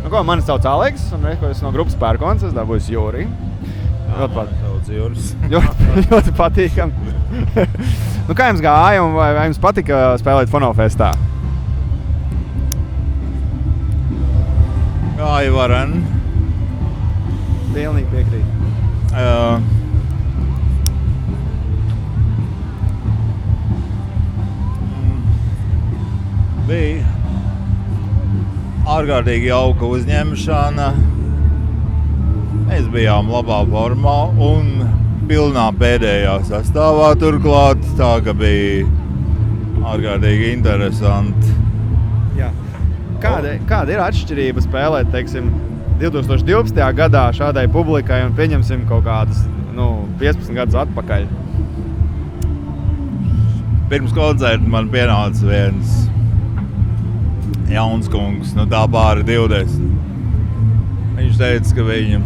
Nu ko, mani sauc Aleks, un es no grupas Pērkons, es dabūju Jūri. Ļoti patīkam. Nu, kā jums gāja un vai jums patika spēlēt Fonofestā? Gāja varen. Pilnīgi piekrīt. Bija ārkārtīgi jauka uzņemšana. Mēs bijām labā formā un pilnā pēdējā sastāvā turklāt, tā ka bija ārkārtīgi interesanti. Jā. Kāda ir atšķirība spēlēt, teiksim, 2012. gadā šādai publikai un pieņemsim kaut kādus 15 gadus atpakaļ? Pirms koncerta man pienāca viens jauns kungs, tā pāri 20. Viņš teica, ka viņam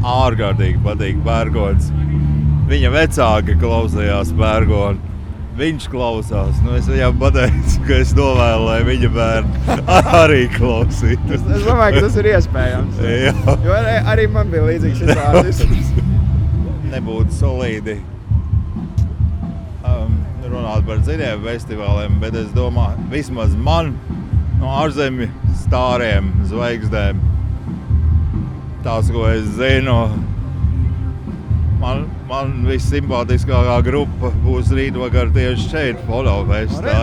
ārkārtīgi patīk Pērkons. Viņa vecāki klausījās Pērkonu. Viņš klausās. Es viņam pateicu, ka es novēlu, lai viņa bērni arī klausītu. Es domāju, ka tas ir iespējams. Jā. Jo arī man bija līdzīgs situācijas. Nebūtu solīdi runāt par citiem festivāliem, bet es domāju, vismaz man no ārzemju stāriem, zvaigznēm, tās, ko es zinu, man vissimpātiskākā grupa būs rītvakar tieši šeit, Fonofestā.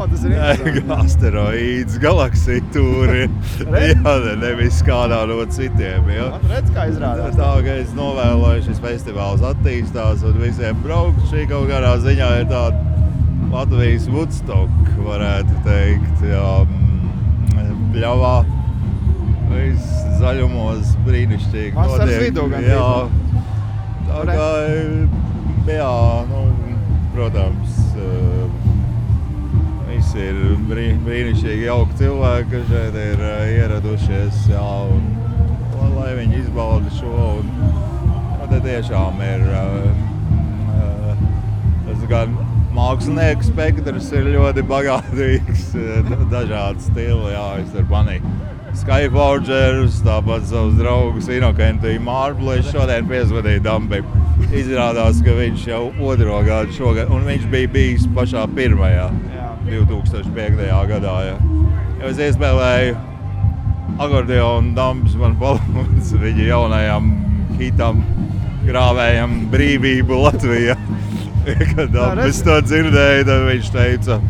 Tas ir interesanti. Asteroīds, galaksija tūri. Jā, nevis kādā no citiem. Jā. Redz, kā izrādās. Tā, ka es novēlu, lai šis festivāls attīstās un visiem braukt. Šī kaut kādā ziņā ir tāda Latvijas Woodstock, varētu teikt. Jā, pļavā, viss zaļumos brīnišķīgi. Vasaras vidū gan. Jā. Tā kā, jā, protams, visi ir brīnišķīgi jauki cilvēki, kas šeit ir ieradušies, jā, un lai viņi izbauda šo, un te tiešām ir, tas gan mākslinieku spektrs ir ļoti bagātīgs, dažādi stili, jā, es ar manīju. Skyforgerus, tāpat savus draugus Inokentiju Mārpli, es šodien piezvadīju Dambim. Izrādās, ka viņš jau otro gadu šogad, un viņš bija bijis pašā pirmajā, 2005. gadā. Jā. Jo es iespēlēju akordeonu, Dambs man palūdz viņa jaunajam hitam, grāvējam brīvību Latvijā. Kad Dambis to dzirdēja, tad viņš teica,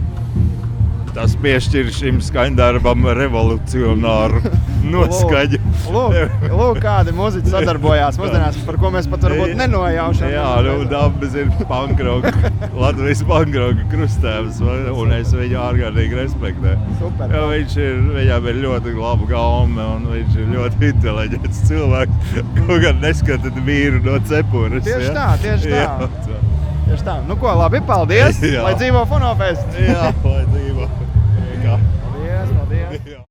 tas piešķir šim skaņdarbam revolucionāru noskaņu. Lūk, kādi muziķi sadarbojās mūsdienās, par ko mēs pat varbūt nenojaušam. Jā, Dambis ir punkroka, Latvijas punkroka krustēvs, un es viņu ārkārtīgi respektēju. Super. Jo viņam ir ļoti laba gaume, un viņš ir ļoti inteliģents cilvēks, kaut gan neskatat vīru no cepures. Tieši tā. Tieši tā. Nu ko, labi, paldies, Jā. Lai dzīvo Fonofest. Jā, lai dzīvo. Paldies.